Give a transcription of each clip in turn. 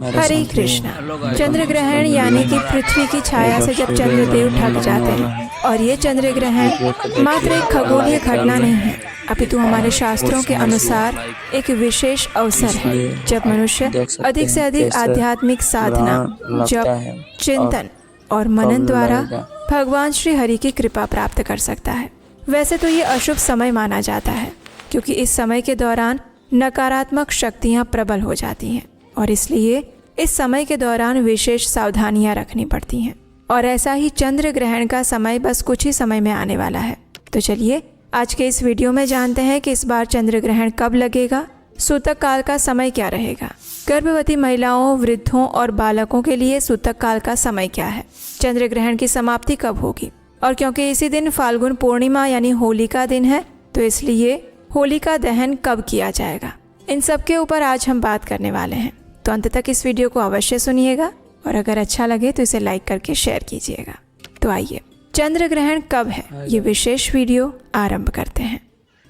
हरे कृष्णा। चंद्र ग्रहण यानी कि पृथ्वी की छाया से जब चंद्रदेव ढक जाते हैं, और ये चंद्र ग्रहण मात्र एक खगोलीय घटना नहीं है, अपितु हमारे शास्त्रों के अनुसार एक विशेष अवसर है जब मनुष्य अधिक से अधिक आध्यात्मिक साधना, जप, चिंतन और मनन द्वारा भगवान श्री हरि की कृपा प्राप्त कर सकता है। वैसे तो ये अशुभ समय माना जाता है, क्योंकि इस समय के दौरान नकारात्मक शक्तियाँ प्रबल हो जाती हैं, और इसलिए इस समय के दौरान विशेष सावधानियां रखनी पड़ती हैं। और ऐसा ही चंद्र ग्रहण का समय बस कुछ ही समय में आने वाला है। तो चलिए आज के इस वीडियो में जानते हैं कि इस बार चंद्र ग्रहण कब लगेगा, सूतक काल का समय क्या रहेगा, गर्भवती महिलाओं, वृद्धों और बालकों के लिए सूतक काल का समय क्या है, चंद्र ग्रहण की समाप्ति कब होगी, और क्योंकि इसी दिन फाल्गुन पूर्णिमा यानी होली का दिन है, तो इसलिए होलिका दहन कब किया जाएगा, इन सब के ऊपर आज हम बात करने वाले हैं। तो अंत तक इस वीडियो को अवश्य सुनिएगा, और अगर अच्छा लगे तो इसे लाइक करके शेयर कीजिएगा। तो आइए चंद्र ग्रहण कब है, ये विशेष वीडियो आरंभ करते हैं।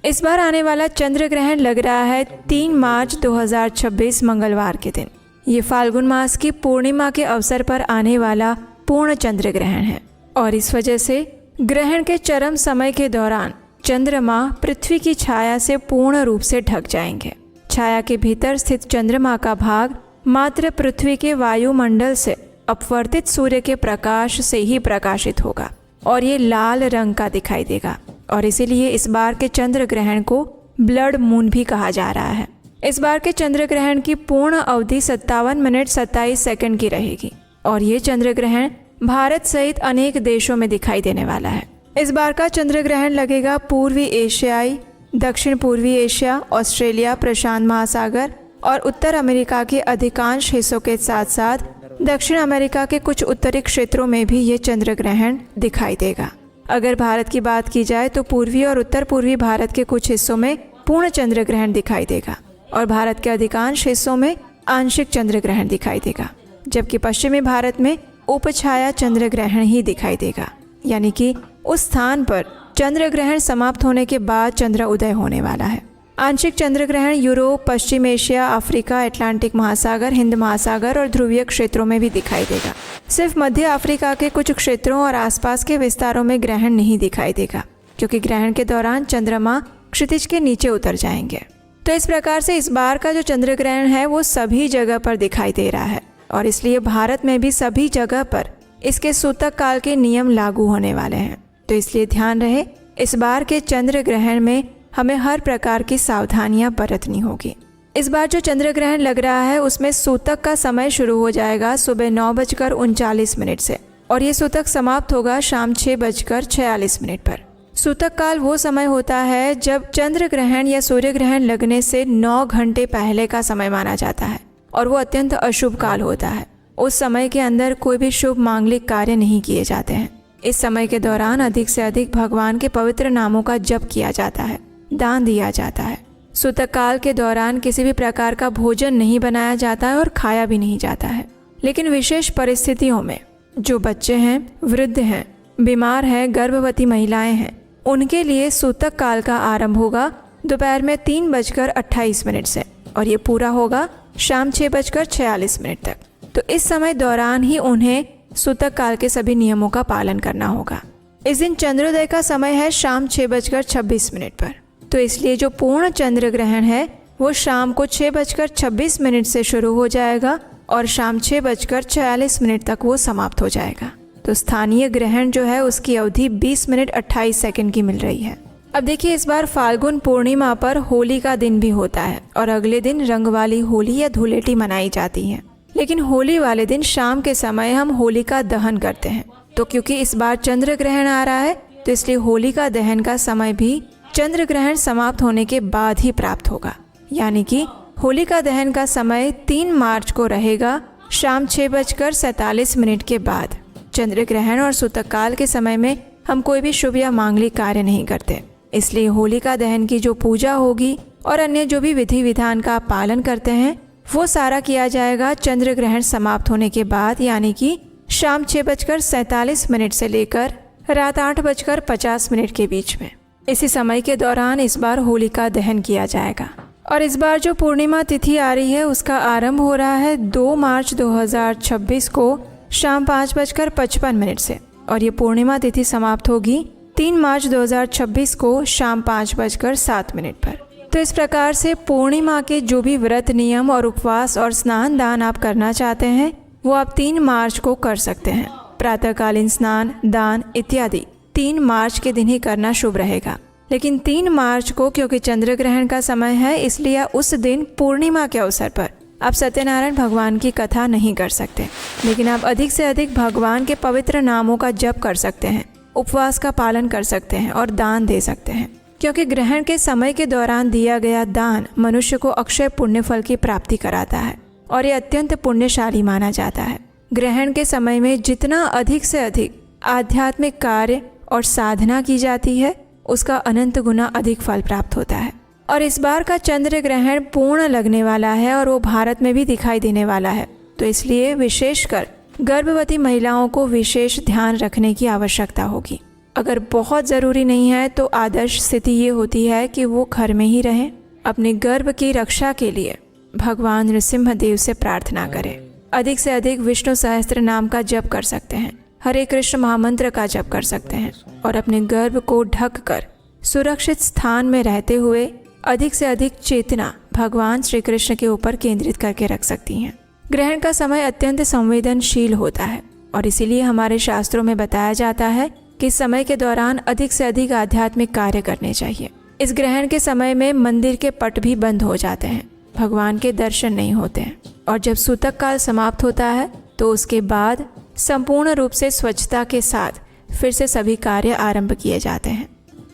इस बार आने वाला चंद्र ग्रहण लग रहा है 3 मार्च 2026 मंगलवार के दिन। ये फाल्गुन मास की पूर्णिमा के अवसर पर आने वाला पूर्ण चंद्र ग्रहण है, और इस वजह से ग्रहण के चरम समय के दौरान चंद्रमा पृथ्वी की छाया से पूर्ण रूप से ढक जाएंगे। छाया के भीतर स्थित चंद्रमा का भाग मात्र पृथ्वी के वायुमंडल से अपवर्तित सूर्य के प्रकाश से ही प्रकाशित होगा, और ये लाल रंग का दिखाई देगा, और इसीलिए इस बार के चंद्र ग्रहण को ब्लड मून भी कहा जा रहा है। इस बार के चंद्र ग्रहण की पूर्ण अवधि 57 मिनट 27 सेकंड की रहेगी, और ये चंद्र ग्रहण भारत सहित अनेक देशों में दिखाई देने वाला है। इस बार का चंद्र ग्रहण लगेगा पूर्वी एशियाई, दक्षिण पूर्वी एशिया, ऑस्ट्रेलिया, प्रशांत महासागर और उत्तर अमेरिका के अधिकांश हिस्सों के साथ साथ दक्षिण अमेरिका के कुछ उत्तरी क्षेत्रों में भी ये चंद्र ग्रहण दिखाई देगा। अगर भारत की बात की जाए तो पूर्वी और उत्तर पूर्वी भारत के कुछ हिस्सों में पूर्ण चंद्र ग्रहण दिखाई देगा, और भारत के अधिकांश हिस्सों में आंशिक चंद्र ग्रहण दिखाई देगा, जबकि पश्चिमी भारत में उपछाया चंद्र ग्रहण ही दिखाई देगा, यानी कि उस स्थान पर चंद्र ग्रहण समाप्त होने के बाद चंद्र उदय होने वाला है। आंशिक चंद्र ग्रहण यूरोप, पश्चिम एशिया, अफ्रीका, अटलांटिक महासागर, हिंद महासागर और ध्रुवीय क्षेत्रों में भी दिखाई देगा। सिर्फ मध्य अफ्रीका के कुछ क्षेत्रों और आसपास के विस्तारों में ग्रहण नहीं दिखाई देगा, क्योंकि ग्रहण के दौरान चंद्रमा क्षितिज के नीचे उतर जाएंगे। तो इस प्रकार से इस बार का जो चंद्र ग्रहण है वो सभी जगह पर दिखाई दे रहा है, और इसलिए भारत में भी सभी जगह पर इसके सूतक काल के नियम लागू होने वाले हैं। तो इसलिए ध्यान रहे, इस बार के चंद्र ग्रहण में हमें हर प्रकार की सावधानियां बरतनी होगी। इस बार जो चंद्र ग्रहण लग रहा है उसमें सूतक का समय शुरू हो जाएगा सुबह 9:39 से, और ये सूतक समाप्त होगा शाम 6:46 पर। सूतक काल वो समय होता है जब चंद्र ग्रहण या सूर्य ग्रहण लगने से 9 घंटे पहले का समय माना जाता है, और वो अत्यंत अशुभ काल होता है। उस समय के अंदर कोई भी शुभ मांगलिक कार्य नहीं किए जाते हैं। इस समय के दौरान अधिक से अधिक भगवान के पवित्र नामों का जप किया जाता है, दान दिया जाता है। सूतक काल के दौरान किसी भी प्रकार का भोजन नहीं बनाया जाता है और खाया भी नहीं जाता है। लेकिन विशेष परिस्थितियों में जो बच्चे हैं, वृद्ध हैं, बीमार हैं, गर्भवती महिलाएं हैं, उनके लिए सूतक काल का आरंभ होगा दोपहर में 3:28 से, और ये पूरा होगा शाम 6:46 तक। तो इस समय दौरान ही उन्हें सूतक काल के सभी नियमों का पालन करना होगा। इस दिन चंद्रोदय का समय है शाम 6:26 पर, तो इसलिए जो पूर्ण चंद्र ग्रहण है वो शाम को 6:26 से शुरू हो जाएगा, और शाम 6:46 तक वो समाप्त हो जाएगा। तो स्थानीय ग्रहण जो है उसकी अवधि 20 मिनट 28 सेकंड की मिल रही है। अब देखिए, इस बार फाल्गुन पूर्णिमा पर होली का दिन भी होता है, और अगले दिन रंग वाली होली या धुलेटी मनाई जाती है। लेकिन होली वाले दिन शाम के समय हम होलिका दहन करते हैं। तो क्योंकि इस बार चंद्र ग्रहण आ रहा है, तो इसलिए होलिका दहन का समय भी चंद्र ग्रहण समाप्त होने के बाद ही प्राप्त होगा, यानी कि होलिका दहन का समय 3 मार्च को रहेगा शाम 6:47 के बाद। चंद्र ग्रहण और सूतक काल के समय में हम कोई भी शुभ या मांगलिक कार्य नहीं करते, इसलिए होलिका दहन की जो पूजा होगी और अन्य जो भी विधि विधान का पालन करते हैं वो सारा किया जाएगा चंद्र ग्रहण समाप्त होने के बाद, यानी कि शाम 6:47 से लेकर रात 8:50 के बीच में। इसी समय के दौरान इस बार होलिका दहन किया जाएगा। और इस बार जो पूर्णिमा तिथि आ रही है उसका आरंभ हो रहा है 2 मार्च 2026 को शाम 5:55 से और ये पूर्णिमा तिथि समाप्त होगी 3 मार्च 2026 को शाम 5:07 पर। तो इस प्रकार से पूर्णिमा के जो भी व्रत, नियम और उपवास और स्नान दान आप करना चाहते हैं वो आप 3 मार्च को कर सकते हैं। प्रातःकालीन स्नान, दान इत्यादि 3 मार्च के दिन ही करना शुभ रहेगा। लेकिन 3 मार्च को क्योंकि चंद्र ग्रहण का समय है, इसलिए उस दिन पूर्णिमा के अवसर पर आप सत्यनारायण भगवान की कथा नहीं कर सकते। लेकिन आप अधिक से अधिक भगवान के पवित्र नामों का जप कर सकते हैं, उपवास का पालन कर सकते हैं और दान दे सकते हैं। क्योंकि ग्रहण के समय के दौरान दिया गया दान मनुष्य को अक्षय पुण्य फल की प्राप्ति कराता है और ये अत्यंत पुण्यशाली माना जाता है। ग्रहण के समय में जितना अधिक से अधिक आध्यात्मिक कार्य और साधना की जाती है उसका अनंत गुना अधिक फल प्राप्त होता है। और इस बार का चंद्र ग्रहण पूर्ण लगने वाला है और वो भारत में भी दिखाई देने वाला है। तो इसलिए विशेषकर गर्भवती महिलाओं को विशेष ध्यान रखने की आवश्यकता होगी। अगर बहुत ज़रूरी नहीं है तो आदर्श स्थिति ये होती है कि वो घर में ही रहें, अपने गर्भ की रक्षा के लिए भगवान नृसिंहदेव से प्रार्थना करें। अधिक से अधिक विष्णु सहस्त्र नाम का जप कर सकते हैं, हरे कृष्ण महामंत्र का जप कर सकते हैं और अपने गर्भ को ढककर सुरक्षित स्थान में रहते हुए अधिक से अधिक चेतना भगवान श्री कृष्ण के ऊपर केंद्रित करके रख सकती हैं। ग्रहण का समय अत्यंत संवेदनशील होता है और इसीलिए हमारे शास्त्रों में बताया जाता है कि समय के दौरान अधिक से अधिक आध्यात्मिक कार्य करने चाहिए। इस ग्रहण के समय में मंदिर के पट भी बंद हो जाते हैं, भगवान के दर्शन नहीं होते हैं और जब सूतक काल समाप्त होता है तो उसके बाद संपूर्ण रूप से स्वच्छता के साथ फिर से सभी कार्य आरंभ किए जाते हैं।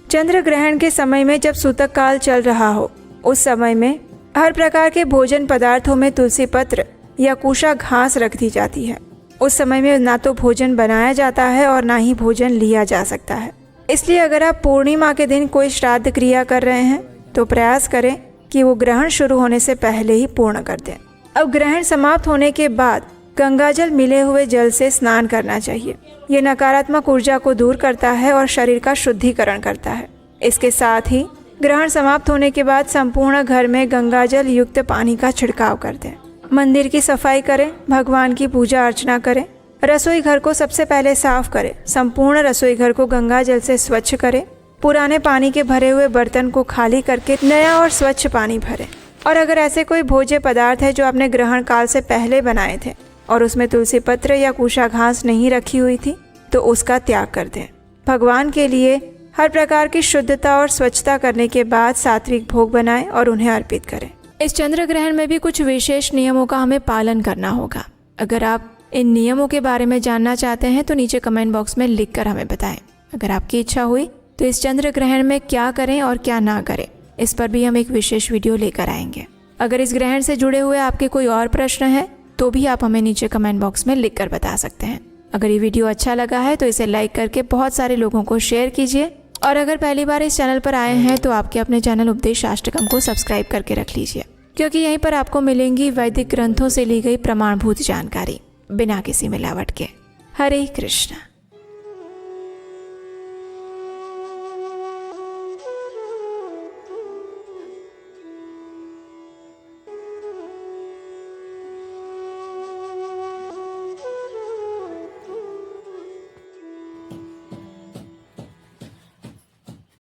चंद्र ग्रहण के समय में जब सूतक काल चल रहा हो उस समय में हर प्रकार के भोजन पदार्थों में तुलसी पत्र या कुशा घास रख दी जाती है। उस समय में ना तो भोजन बनाया जाता है और ना ही भोजन लिया जा सकता है। इसलिए अगर आप पूर्णिमा के दिन कोई श्राद्ध क्रिया कर रहे हैं तो प्रयास करें कि वो ग्रहण शुरू होने से पहले ही पूर्ण कर दें। अब ग्रहण समाप्त होने के बाद गंगाजल मिले हुए जल से स्नान करना चाहिए। ये नकारात्मक ऊर्जा को दूर करता है और शरीर का शुद्धिकरण करता है। इसके साथ ही ग्रहण समाप्त होने के बाद संपूर्ण घर में गंगाजल युक्त पानी का छिड़काव कर दें। मंदिर की सफाई करें, भगवान की पूजा अर्चना करें, रसोई घर को सबसे पहले साफ करें, संपूर्ण रसोई घर को गंगाजल से स्वच्छ करें, पुराने पानी के भरे हुए बर्तन को खाली करके नया और स्वच्छ पानी भरें। और अगर ऐसे कोई भोज्य पदार्थ है जो आपने ग्रहण काल से पहले बनाए थे और उसमें तुलसी पत्र या कुशा घास नहीं रखी हुई थी तो उसका त्याग कर दें। भगवान के लिए हर प्रकार की शुद्धता और स्वच्छता करने के बाद सात्विक भोग बनाएं और उन्हें अर्पित करें। इस चंद्र ग्रहण में भी कुछ विशेष नियमों का हमें पालन करना होगा। अगर आप इन नियमों के बारे में जानना चाहते हैं तो नीचे कमेंट बॉक्स में लिखकर हमें बताएं। अगर आपकी इच्छा हुई तो इस चंद्र ग्रहण में क्या करें और क्या ना करें इस पर भी हम एक विशेष वीडियो लेकर आएंगे। अगर इस ग्रहण से जुड़े हुए आपके कोई और प्रश्न हैं तो भी आप हमें नीचे कमेंट बॉक्स में लिखकर बता सकते हैं। अगर ये वीडियो अच्छा लगा है तो इसे लाइक करके बहुत सारे लोगों को शेयर कीजिए और अगर पहली बार इस चैनल पर आए हैं तो आपके अपने चैनल उपदेश अष्टकम को सब्सक्राइब करके रख लीजिए, क्योंकि यहीं पर आपको मिलेंगी वैदिक ग्रंथों से ली गई प्रमाणभूत जानकारी बिना किसी मिलावट के। हरे कृष्ण।